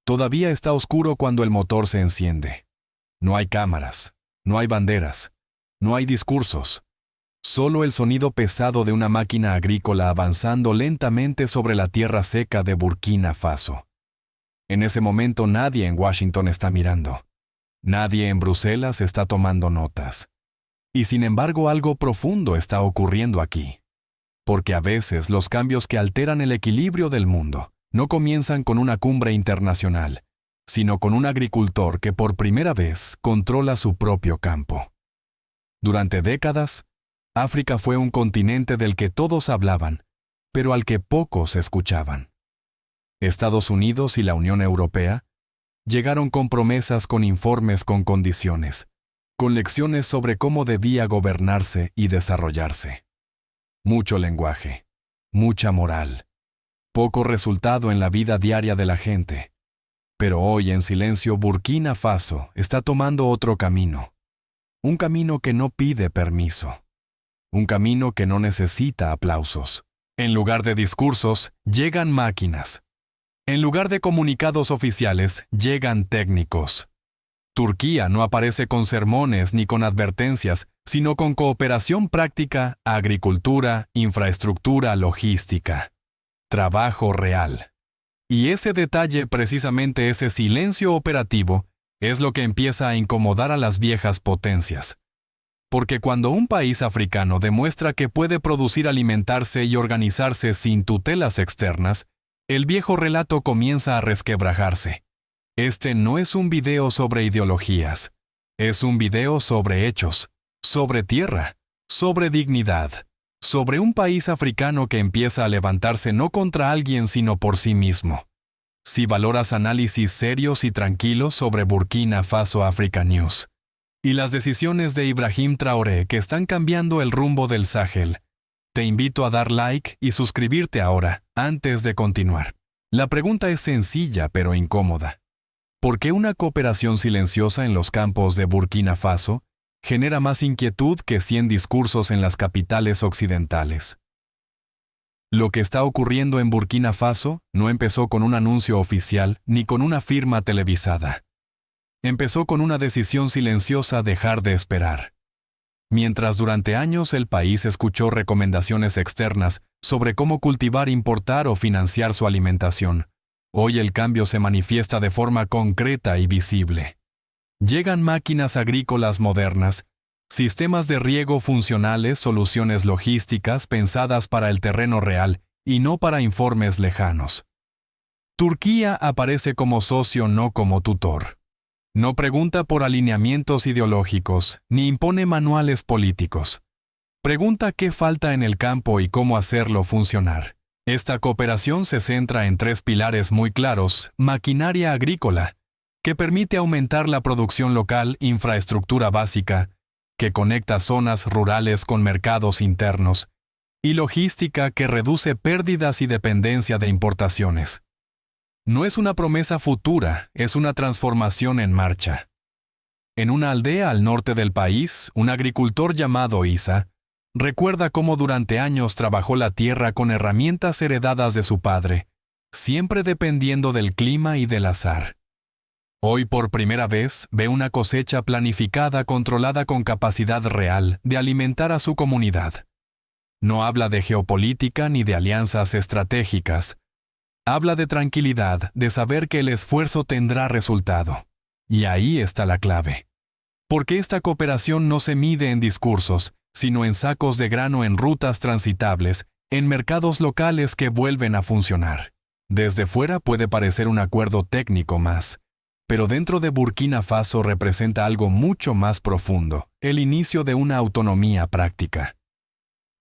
Todavía está oscuro cuando el motor se enciende. No hay cámaras, no hay banderas, no hay discursos. Solo el sonido pesado de una máquina agrícola avanzando lentamente sobre la tierra seca de Burkina Faso. En ese momento nadie en Washington está mirando. Nadie en Bruselas está tomando notas. Y sin embargo algo profundo está ocurriendo aquí. Porque a veces los cambios que alteran el equilibrio del mundo no comienzan con una cumbre internacional, sino con un agricultor que por primera vez controla su propio campo. Durante décadas, África fue un continente del que todos hablaban, pero al que pocos escuchaban. Estados Unidos y la Unión Europea llegaron con promesas, con informes, con condiciones, con lecciones sobre cómo debía gobernarse y desarrollarse. Mucho lenguaje, mucha moral, poco resultado en la vida diaria de la gente. Pero hoy en silencio Burkina Faso está tomando otro camino. Un camino que no pide permiso. Un camino que no necesita aplausos. En lugar de discursos, llegan máquinas. En lugar de comunicados oficiales, llegan técnicos. Turquía no aparece con sermones ni con advertencias, sino con cooperación práctica, agricultura, infraestructura, logística. Trabajo real. Y ese detalle, precisamente ese silencio operativo, es lo que empieza a incomodar a las viejas potencias. Porque cuando un país africano demuestra que puede producir, alimentarse y organizarse sin tutelas externas, el viejo relato comienza a resquebrajarse. Este no es un video sobre ideologías, es un video sobre hechos, sobre tierra, sobre dignidad, sobre un país africano que empieza a levantarse no contra alguien sino por sí mismo. Si valoras análisis serios y tranquilos sobre Burkina Faso Africa News y las decisiones de Ibrahim Traoré que están cambiando el rumbo del Sahel, te invito a dar like y suscribirte ahora, antes de continuar. La pregunta es sencilla pero incómoda. ¿Por qué una cooperación silenciosa en los campos de Burkina Faso genera más inquietud que 100 discursos en las capitales occidentales? Lo que está ocurriendo en Burkina Faso no empezó con un anuncio oficial ni con una firma televisada. Empezó con una decisión silenciosa: dejar de esperar. Mientras durante años el país escuchó recomendaciones externas sobre cómo cultivar, importar o financiar su alimentación, hoy el cambio se manifiesta de forma concreta y visible. Llegan máquinas agrícolas modernas, sistemas de riego funcionales, soluciones logísticas pensadas para el terreno real y no para informes lejanos. Turquía aparece como socio, no como tutor. No pregunta por alineamientos ideológicos, ni impone manuales políticos. Pregunta qué falta en el campo y cómo hacerlo funcionar. Esta cooperación se centra en 3 pilares muy claros: maquinaria agrícola, que permite aumentar la producción local; infraestructura básica, que conecta zonas rurales con mercados internos; y logística, que reduce pérdidas y dependencia de importaciones. No es una promesa futura, es una transformación en marcha. En una aldea al norte del país, un agricultor llamado Isa recuerda cómo durante años trabajó la tierra con herramientas heredadas de su padre, siempre dependiendo del clima y del azar. Hoy por primera vez ve una cosecha planificada, controlada, con capacidad real de alimentar a su comunidad. No habla de geopolítica ni de alianzas estratégicas. Habla de tranquilidad, de saber que el esfuerzo tendrá resultado. Y ahí está la clave. Porque esta cooperación no se mide en discursos, sino en sacos de grano, en rutas transitables, en mercados locales que vuelven a funcionar. Desde fuera puede parecer un acuerdo técnico más, pero dentro de Burkina Faso representa algo mucho más profundo: el inicio de una autonomía práctica.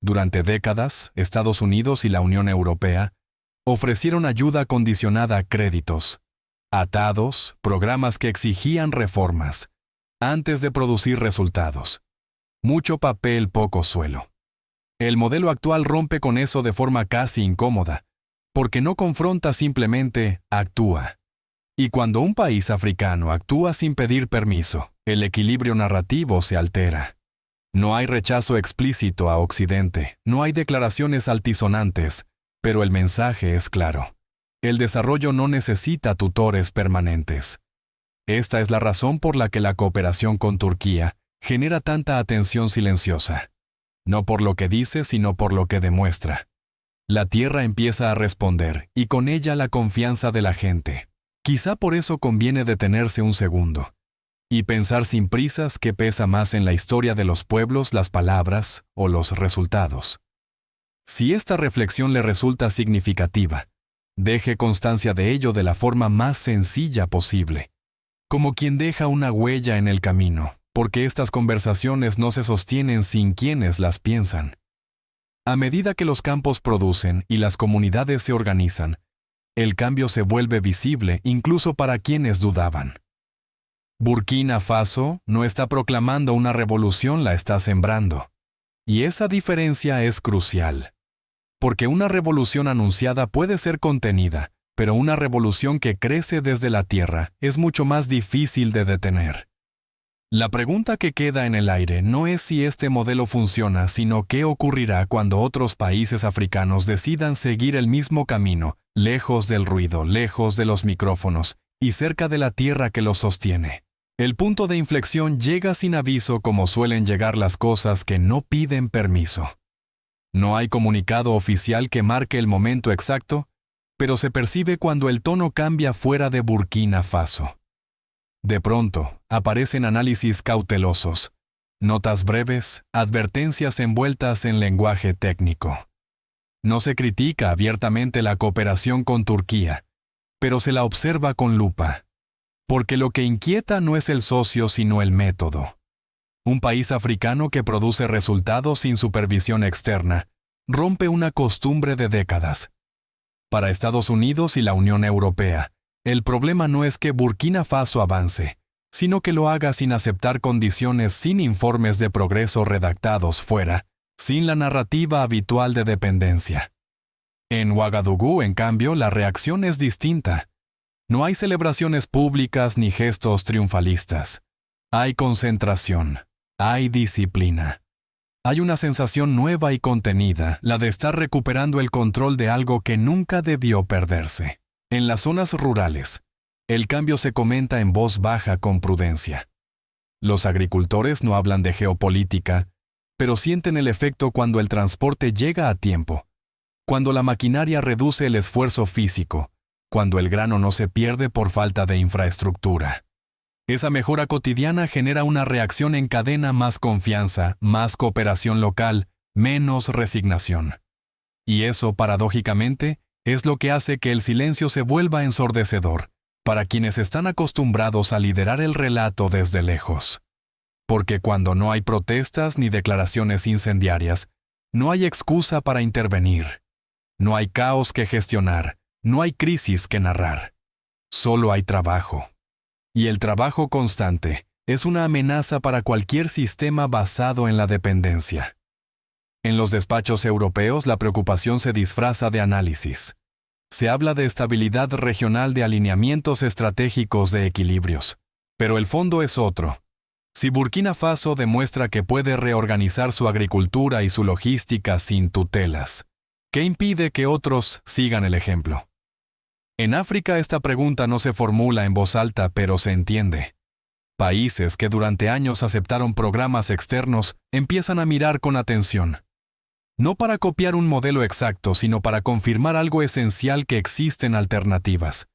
Durante décadas, Estados Unidos y la Unión Europea ofrecieron ayuda condicionada a créditos, atados, programas que exigían reformas, antes de producir resultados. Mucho papel, poco suelo. El modelo actual rompe con eso de forma casi incómoda, porque no confronta, simplemente actúa. Y cuando un país africano actúa sin pedir permiso, el equilibrio narrativo se altera. No hay rechazo explícito a Occidente, no hay declaraciones altisonantes, pero el mensaje es claro. El desarrollo no necesita tutores permanentes. Esta es la razón por la que la cooperación con Turquía genera tanta atención silenciosa. No por lo que dice, sino por lo que demuestra. La tierra empieza a responder, y con ella la confianza de la gente. Quizá por eso conviene detenerse un segundo y pensar sin prisas qué pesa más en la historia de los pueblos, las palabras o los resultados. Si esta reflexión le resulta significativa, deje constancia de ello de la forma más sencilla posible, como quien deja una huella en el camino, porque estas conversaciones no se sostienen sin quienes las piensan. A medida que los campos producen y las comunidades se organizan, el cambio se vuelve visible incluso para quienes dudaban. Burkina Faso no está proclamando una revolución, la está sembrando. Y esa diferencia es crucial. Porque una revolución anunciada puede ser contenida, pero una revolución que crece desde la tierra es mucho más difícil de detener. La pregunta que queda en el aire no es si este modelo funciona, sino qué ocurrirá cuando otros países africanos decidan seguir el mismo camino, lejos del ruido, lejos de los micrófonos y cerca de la tierra que los sostiene. El punto de inflexión llega sin aviso, como suelen llegar las cosas que no piden permiso. No hay comunicado oficial que marque el momento exacto, pero se percibe cuando el tono cambia fuera de Burkina Faso. De pronto, aparecen análisis cautelosos, notas breves, advertencias envueltas en lenguaje técnico. No se critica abiertamente la cooperación con Turquía, pero se la observa con lupa. Porque lo que inquieta no es el socio, sino el método. Un país africano que produce resultados sin supervisión externa rompe una costumbre de décadas. Para Estados Unidos y la Unión Europea, el problema no es que Burkina Faso avance, sino que lo haga sin aceptar condiciones, sin informes de progreso redactados fuera, sin la narrativa habitual de dependencia. En Ouagadougou, en cambio, la reacción es distinta. No hay celebraciones públicas ni gestos triunfalistas. Hay concentración, hay disciplina. Hay una sensación nueva y contenida, la de estar recuperando el control de algo que nunca debió perderse. En las zonas rurales, el cambio se comenta en voz baja con prudencia. Los agricultores no hablan de geopolítica, pero sienten el efecto cuando el transporte llega a tiempo, cuando la maquinaria reduce el esfuerzo físico, cuando el grano no se pierde por falta de infraestructura. Esa mejora cotidiana genera una reacción en cadena, más confianza, más cooperación local, menos resignación. Y eso, paradójicamente, es lo que hace que el silencio se vuelva ensordecedor para quienes están acostumbrados a liderar el relato desde lejos. Porque cuando no hay protestas ni declaraciones incendiarias, no hay excusa para intervenir. No hay caos que gestionar. No hay crisis que narrar. Solo hay trabajo. Y el trabajo constante es una amenaza para cualquier sistema basado en la dependencia. En los despachos europeos la preocupación se disfraza de análisis. Se habla de estabilidad regional, de alineamientos estratégicos, de equilibrios. Pero el fondo es otro. Si Burkina Faso demuestra que puede reorganizar su agricultura y su logística sin tutelas, ¿qué impide que otros sigan el ejemplo? En África esta pregunta no se formula en voz alta, pero se entiende. Países que durante años aceptaron programas externos empiezan a mirar con atención. No para copiar un modelo exacto, sino para confirmar algo esencial: que existen alternativas.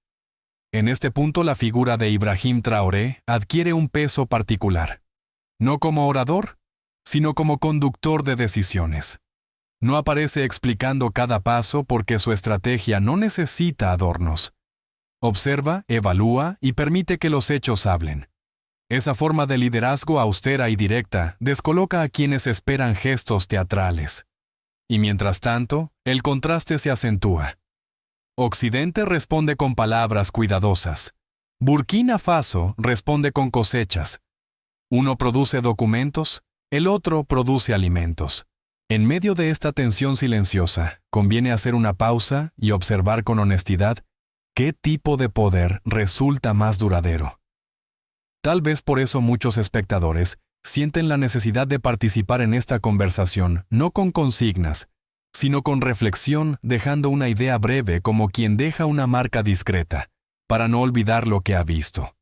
En este punto la figura de Ibrahim Traoré adquiere un peso particular. No como orador, sino como conductor de decisiones. No aparece explicando cada paso porque su estrategia no necesita adornos. Observa, evalúa y permite que los hechos hablen. Esa forma de liderazgo austera y directa descoloca a quienes esperan gestos teatrales. Y mientras tanto, el contraste se acentúa. Occidente responde con palabras cuidadosas. Burkina Faso responde con cosechas. Uno produce documentos, el otro produce alimentos. En medio de esta tensión silenciosa, conviene hacer una pausa y observar con honestidad qué tipo de poder resulta más duradero. Tal vez por eso muchos espectadores sienten la necesidad de participar en esta conversación, no con consignas, sino con reflexión, dejando una idea breve como quien deja una marca discreta, para no olvidar lo que ha visto.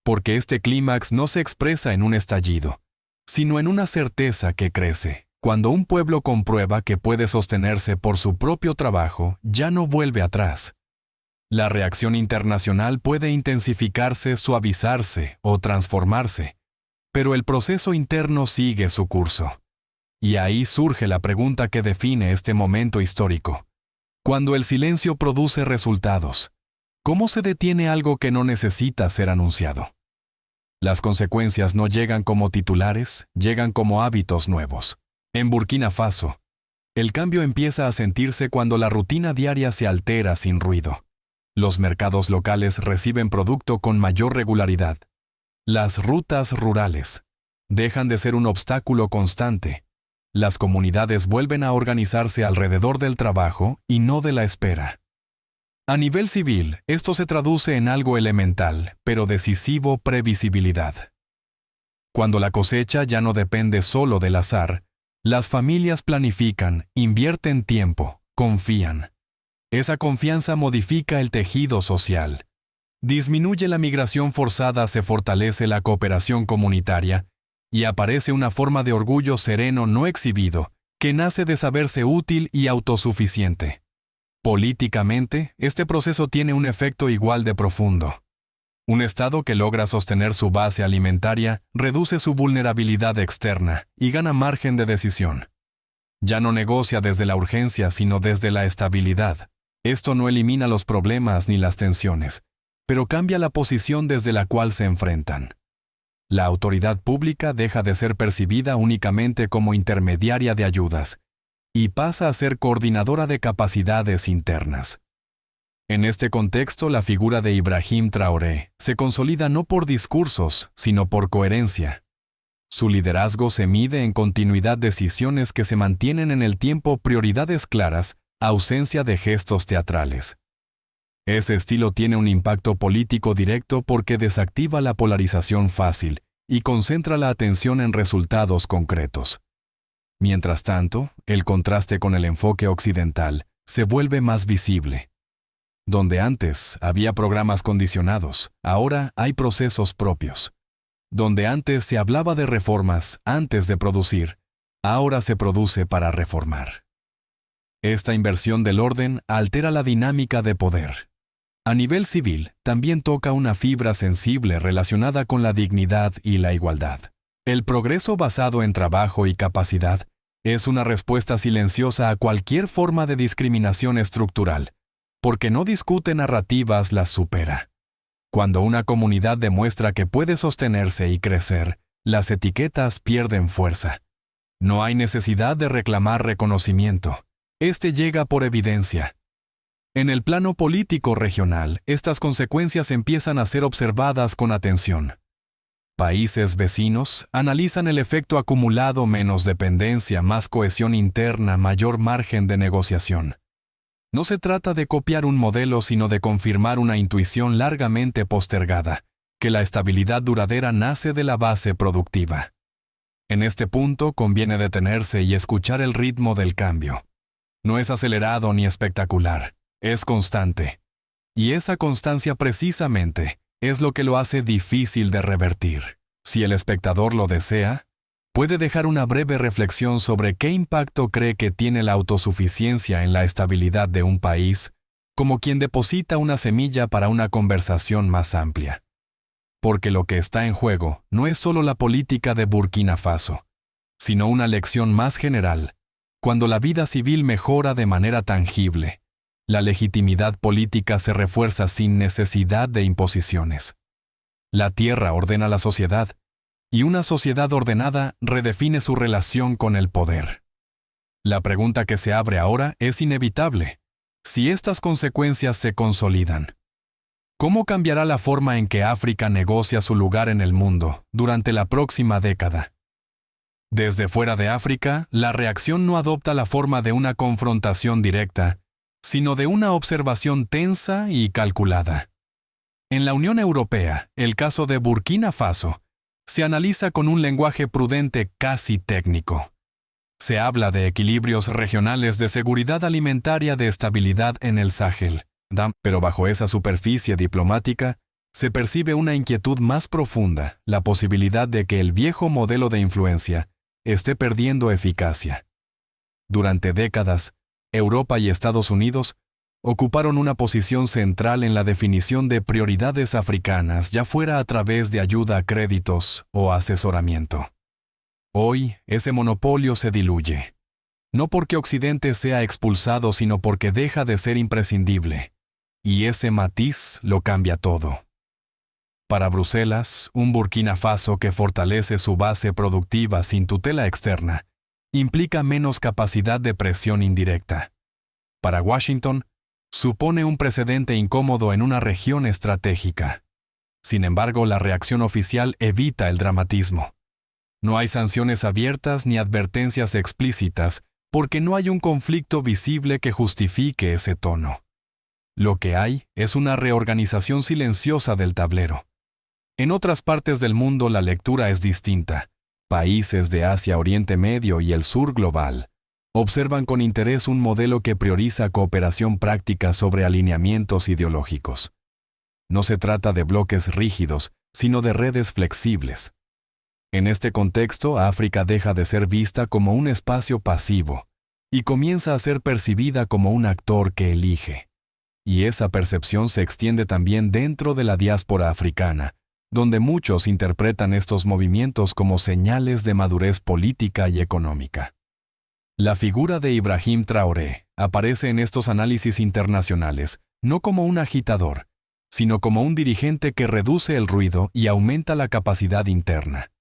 Porque este clímax no se expresa en un estallido, sino en una certeza que crece. Cuando un pueblo comprueba que puede sostenerse por su propio trabajo, ya no vuelve atrás. La reacción internacional puede intensificarse, suavizarse o transformarse, pero el proceso interno sigue su curso. Y ahí surge la pregunta que define este momento histórico. Cuando el silencio produce resultados, ¿cómo se detiene algo que no necesita ser anunciado? Las consecuencias no llegan como titulares, llegan como hábitos nuevos. En Burkina Faso, el cambio empieza a sentirse cuando la rutina diaria se altera sin ruido. Los mercados locales reciben producto con mayor regularidad. Las rutas rurales dejan de ser un obstáculo constante. Las comunidades vuelven a organizarse alrededor del trabajo y no de la espera. A nivel civil, esto se traduce en algo elemental, pero decisivo: previsibilidad. Cuando la cosecha ya no depende solo del azar, las familias planifican, invierten tiempo, confían. Esa confianza modifica el tejido social. Disminuye la migración forzada, se fortalece la cooperación comunitaria, y aparece una forma de orgullo sereno no exhibido, que nace de saberse útil y autosuficiente. Políticamente, este proceso tiene un efecto igual de profundo. Un Estado que logra sostener su base alimentaria reduce su vulnerabilidad externa y gana margen de decisión. Ya no negocia desde la urgencia, sino desde la estabilidad. Esto no elimina los problemas ni las tensiones, pero cambia la posición desde la cual se enfrentan. La autoridad pública deja de ser percibida únicamente como intermediaria de ayudas y pasa a ser coordinadora de capacidades internas. En este contexto, la figura de Ibrahim Traoré se consolida no por discursos, sino por coherencia. Su liderazgo se mide en continuidad, decisiones que se mantienen en el tiempo, prioridades claras, ausencia de gestos teatrales. Ese estilo tiene un impacto político directo porque desactiva la polarización fácil y concentra la atención en resultados concretos. Mientras tanto, el contraste con el enfoque occidental se vuelve más visible. Donde antes había programas condicionados, ahora hay procesos propios. Donde antes se hablaba de reformas antes de producir, ahora se produce para reformar. Esta inversión del orden altera la dinámica de poder. A nivel civil, también toca una fibra sensible relacionada con la dignidad y la igualdad. El progreso basado en trabajo y capacidad es una respuesta silenciosa a cualquier forma de discriminación estructural, porque no discute narrativas, las supera. Cuando una comunidad demuestra que puede sostenerse y crecer, las etiquetas pierden fuerza. No hay necesidad de reclamar reconocimiento. Este llega por evidencia. En el plano político regional, estas consecuencias empiezan a ser observadas con atención. Países vecinos analizan el efecto acumulado: menos dependencia, más cohesión interna, mayor margen de negociación. No se trata de copiar un modelo, sino de confirmar una intuición largamente postergada, que la estabilidad duradera nace de la base productiva. En este punto conviene detenerse y escuchar el ritmo del cambio. No es acelerado ni espectacular, es constante. Y esa constancia precisamente es lo que lo hace difícil de revertir. Si el espectador lo desea, puede dejar una breve reflexión sobre qué impacto cree que tiene la autosuficiencia en la estabilidad de un país, como quien deposita una semilla para una conversación más amplia. Porque lo que está en juego no es solo la política de Burkina Faso, sino una lección más general. Cuando la vida civil mejora de manera tangible, la legitimidad política se refuerza sin necesidad de imposiciones. La tierra ordena la sociedad, y una sociedad ordenada redefine su relación con el poder. La pregunta que se abre ahora es inevitable. Si estas consecuencias se consolidan, ¿cómo cambiará la forma en que África negocia su lugar en el mundo durante la próxima década? Desde fuera de África, la reacción no adopta la forma de una confrontación directa, sino de una observación tensa y calculada. En la Unión Europea, el caso de Burkina Faso se analiza con un lenguaje prudente, casi técnico. Se habla de equilibrios regionales de seguridad alimentaria de estabilidad en el Sahel, pero bajo esa superficie diplomática se percibe una inquietud más profunda, la posibilidad de que el viejo modelo de influencia esté perdiendo eficacia. Durante décadas, Europa y Estados Unidos ocuparon una posición central en la definición de prioridades africanas, ya fuera a través de ayuda a créditos o asesoramiento. Hoy, ese monopolio se diluye. No porque Occidente sea expulsado, sino porque deja de ser imprescindible. Y ese matiz lo cambia todo. Para Bruselas, un Burkina Faso que fortalece su base productiva sin tutela externa implica menos capacidad de presión indirecta. Para Washington, supone un precedente incómodo en una región estratégica. Sin embargo, la reacción oficial evita el dramatismo. No hay sanciones abiertas ni advertencias explícitas porque no hay un conflicto visible que justifique ese tono. Lo que hay es una reorganización silenciosa del tablero. En otras partes del mundo la lectura es distinta. Países de Asia, Oriente Medio y el sur global observan con interés un modelo que prioriza cooperación práctica sobre alineamientos ideológicos. No se trata de bloques rígidos, sino de redes flexibles. En este contexto, África deja de ser vista como un espacio pasivo y comienza a ser percibida como un actor que elige. Y esa percepción se extiende también dentro de la diáspora africana, donde muchos interpretan estos movimientos como señales de madurez política y económica. La figura de Ibrahim Traoré aparece en estos análisis internacionales no como un agitador, sino como un dirigente que reduce el ruido y aumenta la capacidad interna.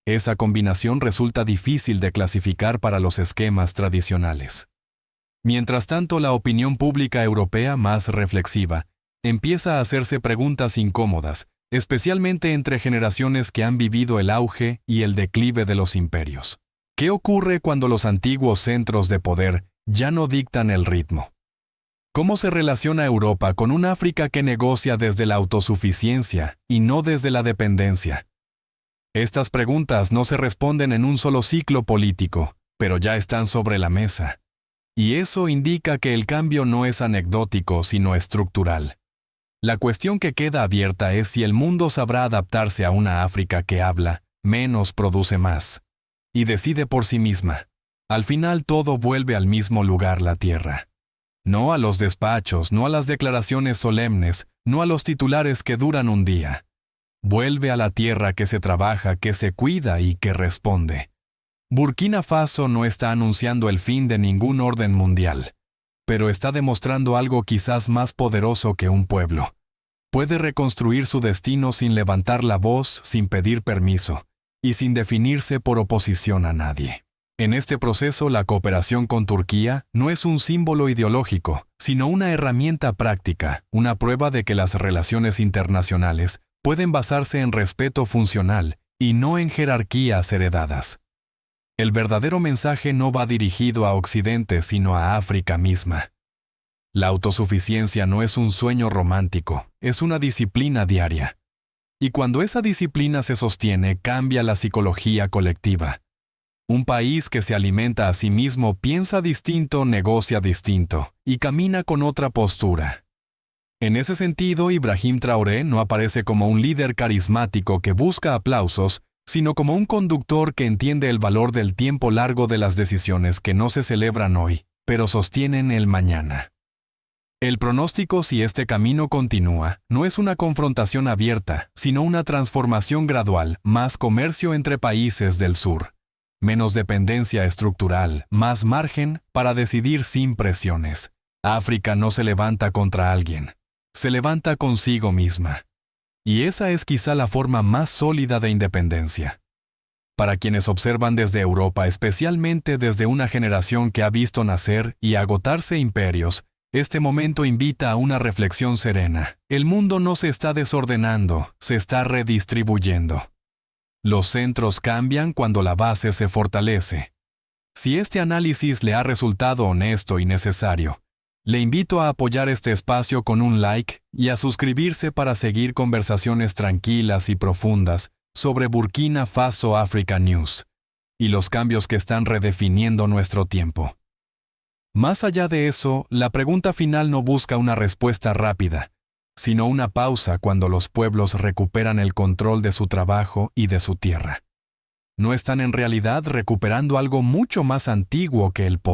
Esa combinación resulta difícil de clasificar para los esquemas tradicionales. Mientras tanto, la opinión pública europea más reflexiva empieza a hacerse preguntas incómodas, especialmente entre generaciones que han vivido el auge y el declive de los imperios. ¿Qué ocurre cuando los antiguos centros de poder ya no dictan el ritmo? ¿Cómo se relaciona Europa con un África que negocia desde la autosuficiencia y no desde la dependencia? Estas preguntas no se responden en un solo ciclo político, pero ya están sobre la mesa. Y eso indica que el cambio no es anecdótico, sino estructural. La cuestión que queda abierta es si el mundo sabrá adaptarse a una África que habla, menos produce más, y decide por sí misma. Al final todo vuelve al mismo lugar, la tierra. No a los despachos, no a las declaraciones solemnes, no a los titulares que duran un día. Vuelve a la tierra que se trabaja, que se cuida y que responde. Burkina Faso no está anunciando el fin de ningún orden mundial, pero está demostrando algo quizás más poderoso que un pueblo. Puede reconstruir su destino sin levantar la voz, sin pedir permiso, y sin definirse por oposición a nadie. En este proceso, la cooperación con Turquía no es un símbolo ideológico, sino una herramienta práctica, una prueba de que las relaciones internacionales pueden basarse en respeto funcional y no en jerarquías heredadas. El verdadero mensaje no va dirigido a Occidente, sino a África misma. La autosuficiencia no es un sueño romántico, es una disciplina diaria. Y cuando esa disciplina se sostiene, cambia la psicología colectiva. Un país que se alimenta a sí mismo piensa distinto, negocia distinto, y camina con otra postura. En ese sentido, Ibrahim Traoré no aparece como un líder carismático que busca aplausos, sino como un conductor que entiende el valor del tiempo largo de las decisiones que no se celebran hoy, pero sostienen el mañana. El pronóstico, si este camino continúa, no es una confrontación abierta, sino una transformación gradual, más comercio entre países del sur, menos dependencia estructural, más margen para decidir sin presiones. África no se levanta contra alguien, se levanta consigo misma. Y esa es quizá la forma más sólida de independencia. Para quienes observan desde Europa, especialmente desde una generación que ha visto nacer y agotarse imperios, este momento invita a una reflexión serena. El mundo no se está desordenando, se está redistribuyendo. Los centros cambian cuando la base se fortalece. Si este análisis le ha resultado honesto y necesario, le invito a apoyar este espacio con un like y a suscribirse para seguir conversaciones tranquilas y profundas sobre Burkina Faso Africa News. y los cambios que están redefiniendo nuestro tiempo. Más allá de eso, la pregunta final no busca una respuesta rápida, sino una pausa cuando los pueblos recuperan el control de su trabajo y de su tierra. ¿No están en realidad recuperando algo mucho más antiguo que el poder?